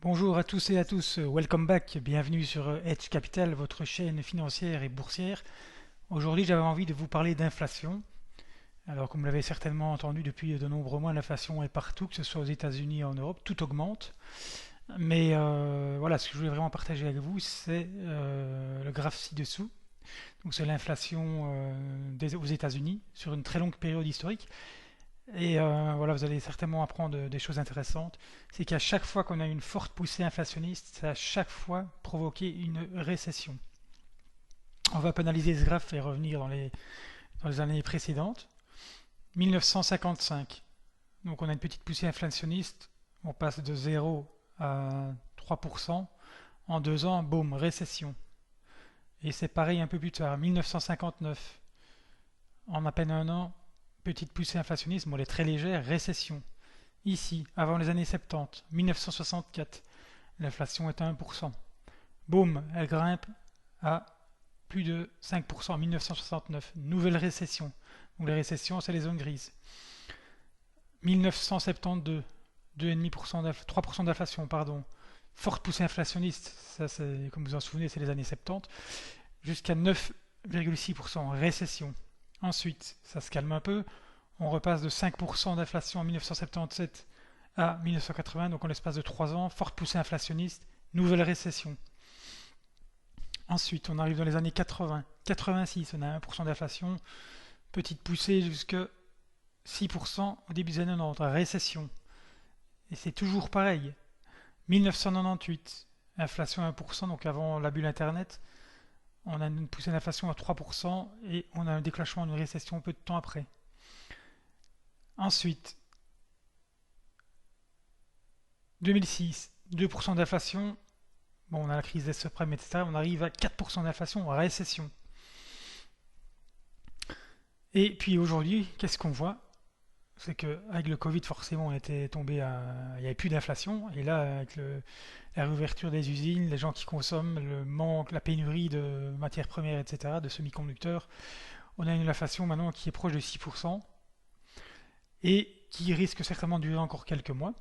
Bonjour à tous et à tous, welcome back, bienvenue sur Edge Capital, votre chaîne financière et boursière. Aujourd'hui, j'avais envie de vous parler d'inflation. Alors, comme vous l'avez certainement entendu depuis de nombreux mois, l'inflation est partout, que ce soit aux États-Unis ou en Europe, tout augmente. Mais voilà, ce que je voulais vraiment partager avec vous, c'est le graphe ci-dessous. Donc, c'est l'inflation aux États-Unis sur une très longue période historique. Et voilà, vous allez certainement apprendre des choses intéressantes. C'est qu'à chaque fois qu'on a une forte poussée inflationniste, ça a à chaque fois provoqué une récession. On va analyser ce graphe et revenir dans les années précédentes. 1955, donc on a une petite poussée inflationniste, on passe de 0 à 3%. En 2 ans, boum, récession. Et c'est pareil un peu plus tard, 1959, en à peine un an, petite poussée inflationniste, bon, elle est très légère, récession. Ici, avant les années 70, 1964, l'inflation est à 1%. Boum, elle grimpe à plus de 5% en 1969. Nouvelle récession. Donc les récessions, c'est les zones grises. 1972, 2,5%, 3% d'inflation, pardon. Forte poussée inflationniste, ça c'est, comme vous vous en souvenez, c'est les années 70, jusqu'à 9,6%, récession. Ensuite, ça se calme un peu, on repasse de 5% d'inflation en 1977 à 1980, donc en l'espace de 3 ans, forte poussée inflationniste, nouvelle récession. Ensuite, on arrive dans les années 80, 86, on a 1% d'inflation, petite poussée jusqu'à 6% au début des années 90, récession. Et c'est toujours pareil. 1998, inflation à 1%, donc avant la bulle Internet, on a une poussée d'inflation à 3% et on a un déclenchement d'une récession peu de temps après. Ensuite, 2006, 2% d'inflation. Bon, on a la crise des subprimes, etc. On arrive à 4% d'inflation, récession. Et puis aujourd'hui, qu'est-ce qu'on voit? C'est qu'avec le Covid, forcément, on était tombé à. Il n'y avait plus d'inflation. Et là, avec la réouverture des usines, les gens qui consomment, le manque, la pénurie de matières premières, etc., de semi-conducteurs, on a une inflation maintenant qui est proche de 6% et qui risque certainement de durer encore quelques mois.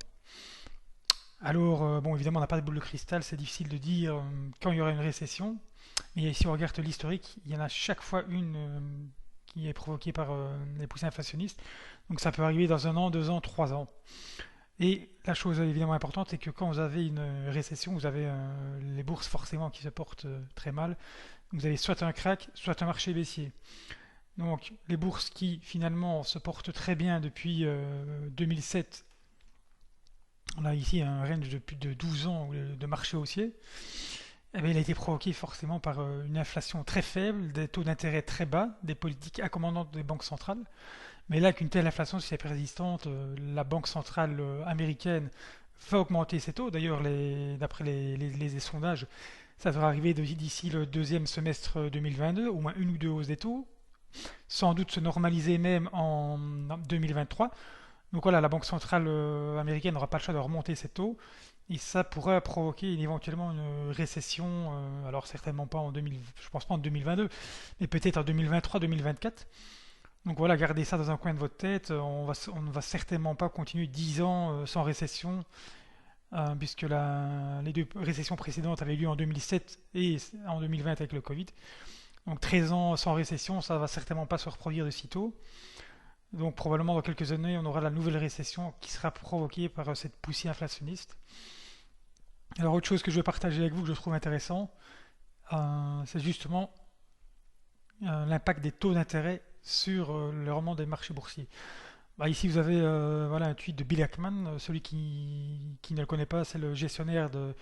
Alors, bon, évidemment, on n'a pas de boule de cristal, c'est difficile de dire quand il y aura une récession. Mais si on regarde l'historique, il y en a chaque fois une qui est provoquée par les poussées inflationnistes. Donc ça peut arriver dans 1 an, 2 ans, 3 ans. Et la chose évidemment importante, c'est que quand vous avez une récession, vous avez les bourses forcément qui se portent très mal. Vous avez soit un crack, soit un marché baissier. Donc les bourses qui finalement se portent très bien depuis 2007. On a ici un range de plus de 12 ans de marché haussier. Eh bien, il a été provoqué forcément par une inflation très faible, des taux d'intérêt très bas, des politiques accommodantes des banques centrales. Mais là, qu'une telle inflation, si elle est persistante, la Banque centrale américaine va augmenter ses taux. D'ailleurs, d'après les sondages, ça devrait arriver d'ici le deuxième semestre 2022, au moins une ou deux hausses des taux, sans doute se normaliser même en 2023. Donc voilà, la Banque centrale américaine n'aura pas le choix de remonter ses taux. Et ça pourrait provoquer éventuellement une récession, alors certainement pas en 2000, je pense pas en 2022, mais peut-être en 2023-2024. Donc voilà, gardez ça dans un coin de votre tête. On ne va certainement pas continuer 10 ans sans récession, puisque les deux récessions précédentes avaient lieu en 2007 et en 2020 avec le Covid. Donc 13 ans sans récession, ça ne va certainement pas se reproduire de sitôt. Donc probablement dans quelques années, on aura la nouvelle récession qui sera provoquée par cette poussée inflationniste. Alors autre chose que je vais partager avec vous que je trouve intéressant, c'est justement l'impact des taux d'intérêt sur le rendement des marchés boursiers. Bah, ici vous avez voilà, un tweet de Bill Ackman, celui qui ne le connaît pas, c'est le gestionnaire de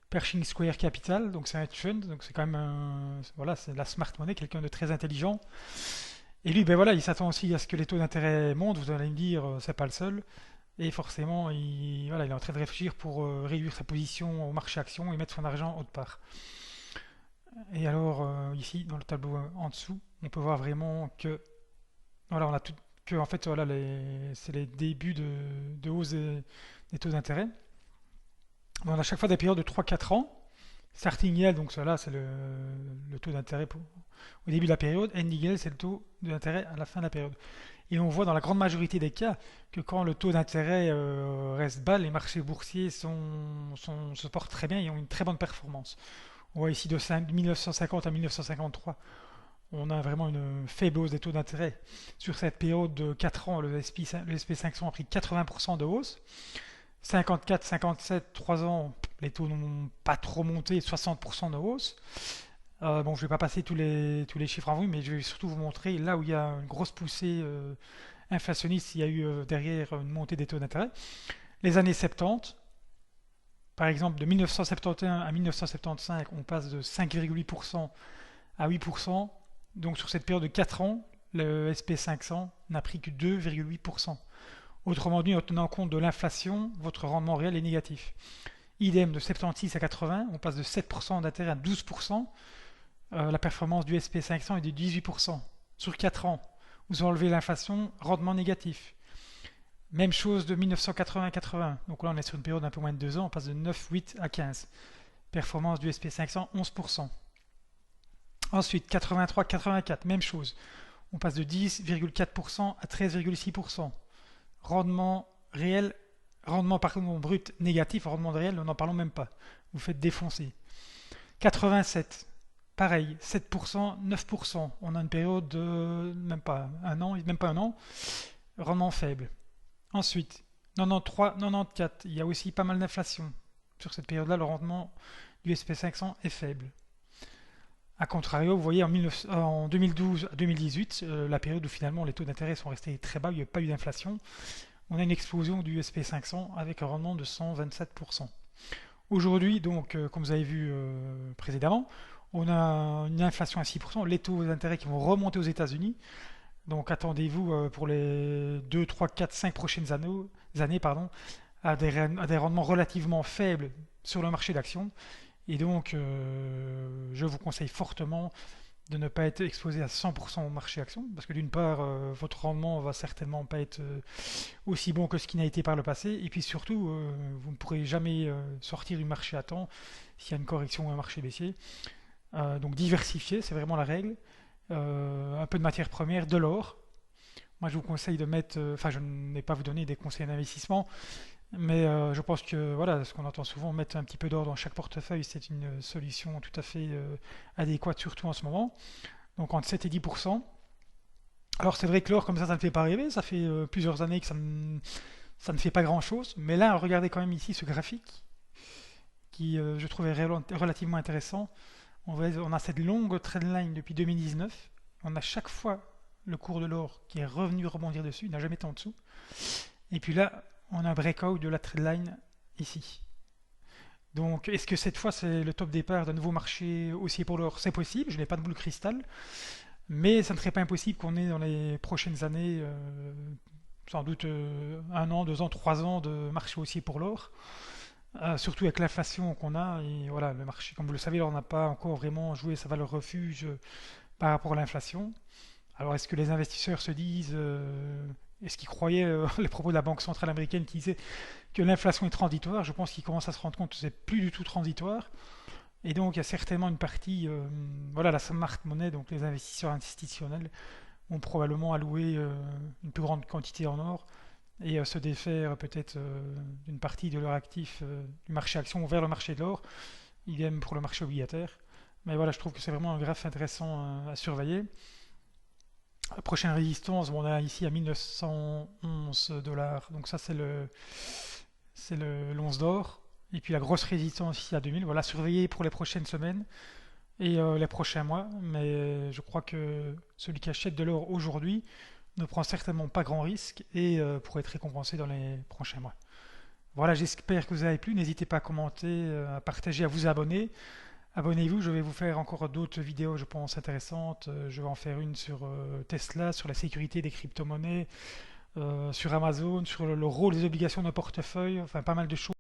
Pershing Square Capital, donc c'est un hedge fund, donc c'est quand même voilà, c'est de la smart money, quelqu'un de très intelligent. Et lui, ben voilà, il s'attend aussi à ce que les taux d'intérêt montent, vous allez me dire, c'est pas le seul. Et forcément, voilà, il est en train de réfléchir pour réduire sa position au marché action et mettre son argent autre part. Et alors, ici, dans le tableau en dessous, on peut voir vraiment que, voilà, on a tout, que en fait, voilà, c'est les débuts de hausse des taux d'intérêt. On a à chaque fois des périodes de 3-4 ans. Starting yield, donc cela, c'est le tau d'intérêt au début de la période. Ending yield, c'est le taux d'intérêt à la fin de la période. Et on voit dans la grande majorité des cas que quand le taux d'intérêt reste bas, les marchés boursiers se portent très bien et ont une très bonne performance. On voit ici de 1950 à 1953, on a vraiment une faible hausse des taux d'intérêt. Sur cette période de 4 ans, le SP500 a pris 80% de hausse. 54, 57, 3 ans, les taux n'ont pas trop monté, 60% de hausse. Bon, je ne vais pas passer tous les chiffres en vue, mais je vais surtout vous montrer là où il y a une grosse poussée inflationniste, il y a eu derrière une montée des taux d'intérêt. Les années 70, par exemple de 1971 à 1975, on passe de 5,8% à 8%. Donc sur cette période de 4 ans, le SP500 n'a pris que 2,8%. Autrement dit, en tenant compte de l'inflation, votre rendement réel est négatif. Idem de 76 à 80, on passe de 7% d'intérêt à 12%. La performance du SP500 est de 18%. Sur 4 ans, vous enlevez l'inflation, rendement négatif. Même chose de 1980 à 80. Donc là, on est sur une période d'un peu moins de 2 ans, on passe de 9, 8 à 15. Performance du SP500, 11%. Ensuite, 83, 84, même chose. On passe de 10,4% à 13,6%. Rendement réel, rendement par contre brut négatif, rendement réel, nous n'en parlons même pas. Vous faites défoncer. 87, pareil, 7%, 9%. On a une période de même pas un an, même pas un an, rendement faible. Ensuite, 93, 94, il y a aussi pas mal d'inflation. Sur cette période-là, le rendement du SP500 est faible. A contrario, vous voyez, en 2012 à 2018, la période où finalement les taux d'intérêt sont restés très bas, il n'y a pas eu d'inflation, on a une explosion du SP500 avec un rendement de 127%. Aujourd'hui, donc, comme vous avez vu précédemment, on a une inflation à 6%, les taux d'intérêt qui vont remonter aux États-Unis. Donc attendez-vous pour les 2, 3, 4, 5 prochaines années à des rendements relativement faibles sur le marché d'actions. Et donc, je vous conseille fortement de ne pas être exposé à 100% au marché action, parce que d'une part, votre rendement va certainement pas être aussi bon que ce qui n'a été par le passé, et puis surtout, vous ne pourrez jamais sortir du marché à temps s'il y a une correction ou un marché baissier. Donc diversifier, c'est vraiment la règle. Un peu de matière première, de l'or. Moi, je vous conseille de mettre, enfin, je n'ai pas vous donner des conseils d'investissement, mais je pense que voilà, ce qu'on entend souvent, mettre un petit peu d'or dans chaque portefeuille, c'est une solution tout à fait adéquate, surtout en ce moment. Donc entre 7 et 10%. Alors c'est vrai que l'or, comme ça ne fait pas rêver, ça fait plusieurs années que ça ne fait pas grand-chose. Mais là, regardez quand même ici ce graphique, qui je trouvais relativement intéressant. On a cette longue trendline depuis 2019. On a chaque fois le cours de l'or qui est revenu rebondir dessus, il n'a jamais été en dessous. Et puis là, on a un breakout de la trendline ici. Donc, est-ce que cette fois c'est le top départ d'un nouveau marché haussier pour l'or? C'est possible, je n'ai pas de boule de cristal, mais ça ne serait pas impossible qu'on ait dans les prochaines années, sans doute 1 an, 2 ans, 3 ans de marché haussier pour l'or. Surtout avec l'inflation qu'on a, et voilà, le marché, comme vous le savez, on n'a pas encore vraiment joué sa valeur refuge par rapport à l'inflation. Alors, est-ce que les investisseurs se disent, est-ce qu'ils croyaient les propos de la Banque centrale américaine qui disait que l'inflation est transitoire? Je pense qu'ils commencent à se rendre compte que c'est plus du tout transitoire. Et donc, il y a certainement une partie, voilà, la smart money, donc les investisseurs institutionnels, vont probablement allouer une plus grande quantité en or et se défaire peut-être d'une partie de leur actif du marché action vers le marché de l'or, idem pour le marché obligataire. Mais voilà, je trouve que c'est vraiment un graphe intéressant à surveiller. La prochaine résistance, bon, on a ici à 1911 $, donc ça c'est l'once d'or. Et puis la grosse résistance ici à 2000, voilà, surveiller pour les prochaines semaines et les prochains mois. Mais je crois que celui qui achète de l'or aujourd'hui ne prend certainement pas grand risque et pourrait être récompensé dans les prochains mois. Voilà, j'espère que vous avez plu. N'hésitez pas à commenter, à partager, à vous abonner. Abonnez-vous, je vais vous faire encore d'autres vidéos, je pense, intéressantes. Je vais en faire une sur Tesla, sur la sécurité des crypto-monnaies, sur Amazon, sur le rôle des obligations de portefeuille, enfin pas mal de choses.